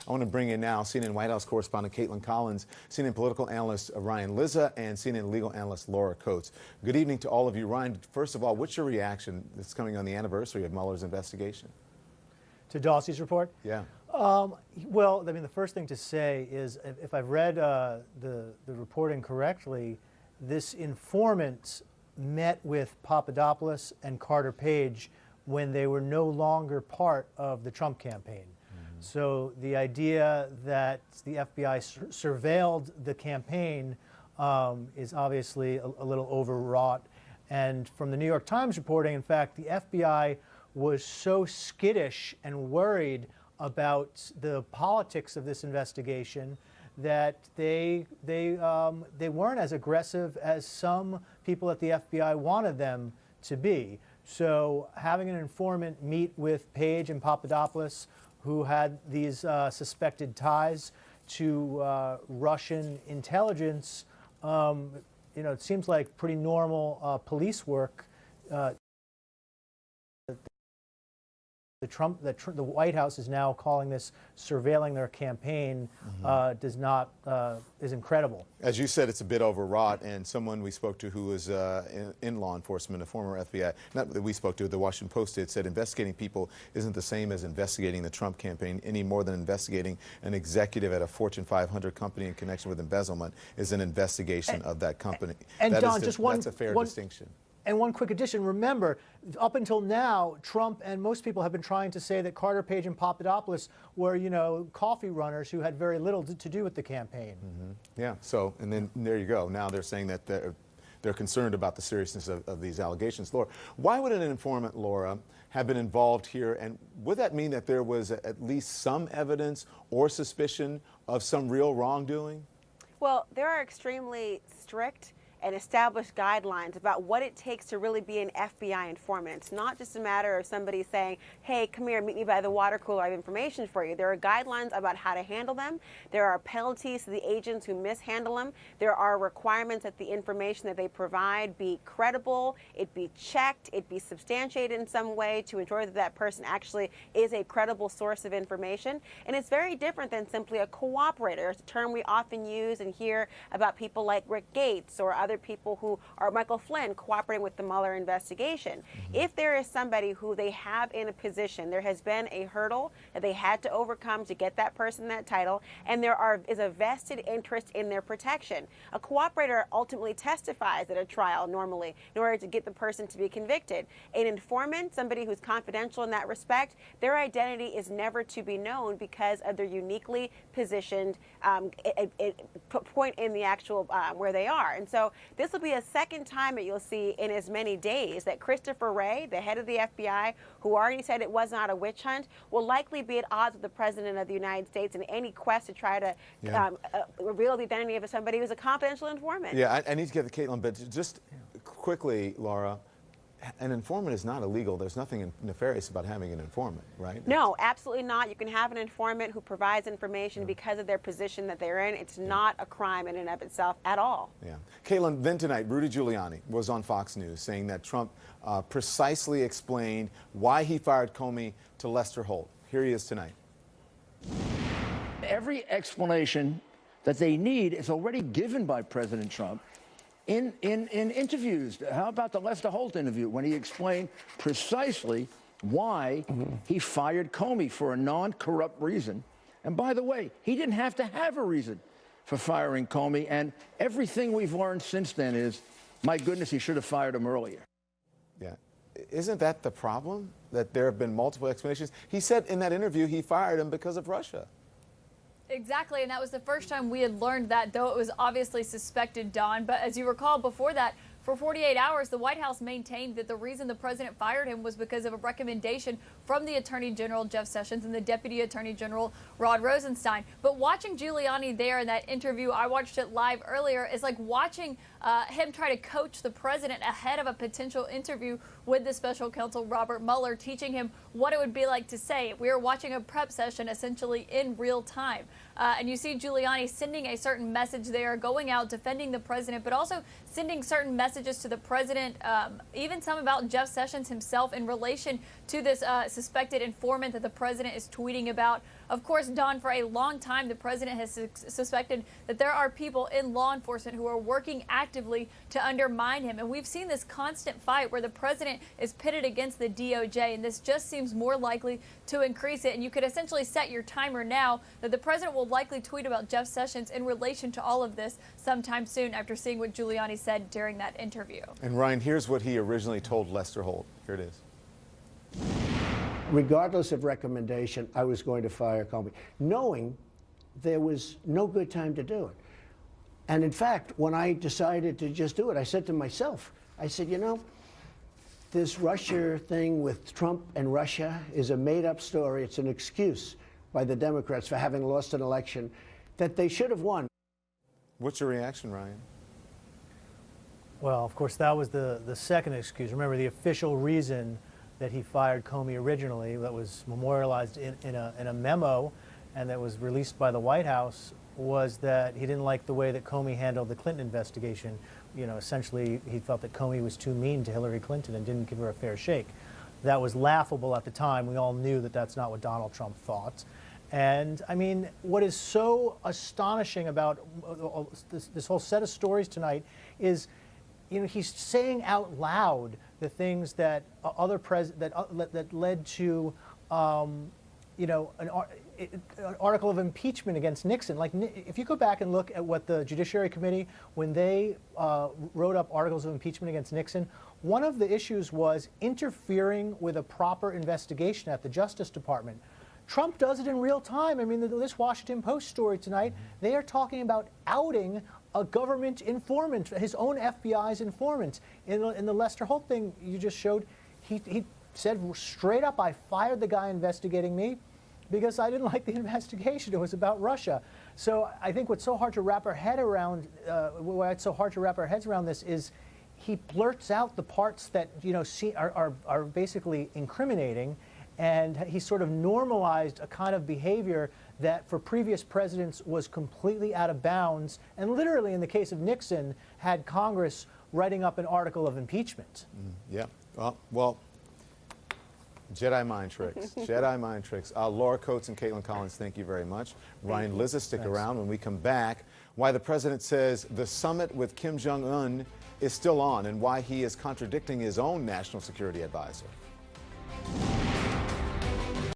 I want to bring in now CNN White House correspondent Caitlin Collins, CNN political analyst Ryan Lizza, and CNN legal analyst Laura Coates. Good evening to all of you. Ryan, first of all, what's your reaction? It's coming on the anniversary of Mueller's investigation. To Dossie's report? Yeah. Well, I mean, the first thing to say is, if I've read the reporting correctly, this informant met with Papadopoulos and Carter Page when they were no longer part of the Trump campaign. So the idea that the FBI surveilled the campaign is obviously a little overwrought. And from the New York Times reporting, in fact, the FBI was so skittish and worried about the politics of this investigation that they weren't as aggressive as some people at the FBI wanted them to be. So having an informant meet with Page and Papadopoulos, who had these suspected ties to Russian intelligence, it seems like pretty normal police work. The White House is now calling this surveilling their campaign is incredible. As you said, it's a bit overwrought, and someone we spoke to who was in law enforcement, a former FBI, not that we spoke to, the Washington Post did, said investigating people isn't the same as investigating the Trump campaign any more than investigating an executive at a Fortune 500 company in connection with embezzlement is an investigation of that company. And Don, that's a fair distinction. And one quick addition, remember, up until now, Trump and most people have been trying to say that Carter Page and Papadopoulos were, coffee runners who had very little to do with the campaign. Yeah, so, and then there you go. Now they're saying that they're concerned about the seriousness of these allegations. Laura, why would an informant, Laura, have been involved here? And would that mean that there was at least some evidence or suspicion of some real wrongdoing? Well, there are extremely strict and established guidelines about what it takes to really be an FBI informant. It's not just a matter of somebody saying, hey, come here, meet me by the water cooler, I have information for you. There are guidelines about how to handle them. There are penalties to the agents who mishandle them. There are requirements that the information that they provide be credible, it be checked, it be substantiated in some way to ensure that that person actually is a credible source of information. And it's very different than simply a cooperator. It's a term we often use and hear about people like Rick Gates or other people who are Michael Flynn cooperating with the Mueller investigation. If there is somebody who they have in a position, there has been a hurdle that they had to overcome to get that person that title, and there is a vested interest in their protection. A cooperator ultimately testifies at a trial normally in order to get the person to be convicted. An informant, somebody who's confidential in that respect, their identity is never to be known because of their uniquely positioned point in the actual where they are. And so this will be a second time that you'll see in as many days that Christopher Wray, the head of the FBI, who already said it was not a witch hunt, will likely be at odds with the President of the United States in any quest to try to reveal the identity of somebody who's a confidential informant. Yeah, I need to get to Caitlin, but just quickly, Laura, an informant is not illegal. There's nothing nefarious about having an informant, right? No, absolutely not. You can have an informant who provides information because of their position that they're in. It's not a crime in and of itself at all. Yeah. Caitlin, then tonight, Rudy Giuliani was on Fox News saying that Trump precisely explained why he fired Comey to Lester Holt. Here he is tonight. Every explanation that they need is already given by President Trump in interviews. How about the Lester Holt interview when he explained precisely why he fired Comey for a non-corrupt reason? And by the way, he didn't have to have a reason for firing Comey, and everything we've learned since then is, my goodness, he should have fired him earlier. Yeah. Isn't that the problem, that there have been multiple explanations? He said in that interview he fired him because of Russia. Exactly, and that was the first time we had learned that, though it was obviously suspected, Don. But as you recall, before that, for 48 hours, the White House maintained that the reason the president fired him was because of a recommendation from the Attorney General, Jeff Sessions, and the Deputy Attorney General, Rod Rosenstein. But watching Giuliani there in that interview, I watched it live earlier, is like watching him try to coach the president ahead of a potential interview with the special counsel, Robert Mueller, teaching him what it would be like to say. We were watching a prep session essentially in real time. And you see Giuliani sending a certain message there, going out, defending the president, but also sending certain messages to the president, even some about Jeff Sessions himself in relation to this suspected informant that the president is tweeting about. Of course, Don, for a long time, the president has suspected that there are people in law enforcement who are working actively to undermine him. And we've seen this constant fight where the president is pitted against the DOJ, and this just seems more likely to increase it. And you could essentially set your timer now that the president will likely tweet about Jeff Sessions in relation to all of this sometime soon after seeing what Giuliani said during that interview. And Ryan, here's what he originally told Lester Holt. Here it is. Regardless of recommendation, I was going to fire Comey, knowing there was no good time to do it. And in fact, when I decided to just do it, I said to myself, I said, you know, this Russia thing with Trump and Russia is a made-up story. It's an excuse by the Democrats for having lost an election that they should have won. What's your reaction, Ryan? Well, of course, that was the second excuse. Remember, the official reason that he fired Comey originally, that was memorialized in a memo and that was released by the White House, was that he didn't like the way that Comey handled the Clinton investigation. You know, essentially, he felt that Comey was too mean to Hillary Clinton and didn't give her a fair shake. That was laughable at the time. We all knew that that's not what Donald Trump thought. And I mean, what is so astonishing about this whole set of stories tonight is, you know, he's saying out loud the things that that led to, you know, an article of impeachment against Nixon. Like, if you go back and look at what the Judiciary Committee, when they wrote up articles of impeachment against Nixon, one of the issues was interfering with a proper investigation at the Justice Department. Trump does it in real time. I mean, this Washington Post story tonight, they are talking about outing a government informant, his own FBI's informant. In the Lester Holt thing you just showed, he said straight up, I fired the guy investigating me because I didn't like the investigation. It was about Russia. So I think what's so hard to wrap our head around, why it's so hard to wrap our heads around this is he blurts out the parts that, you know, are basically incriminating, and he sort of normalized a kind of behavior that for previous presidents was completely out of bounds, and literally in the case of Nixon had Congress writing up an article of impeachment. Yeah. Well, Jedi mind tricks. Jedi mind tricks. Laura Coates and Caitlin Collins, thank you very much. Ryan Liza, stick around. When we come back, why the president says the summit with Kim Jong-un is still on and why he is contradicting his own national security advisor.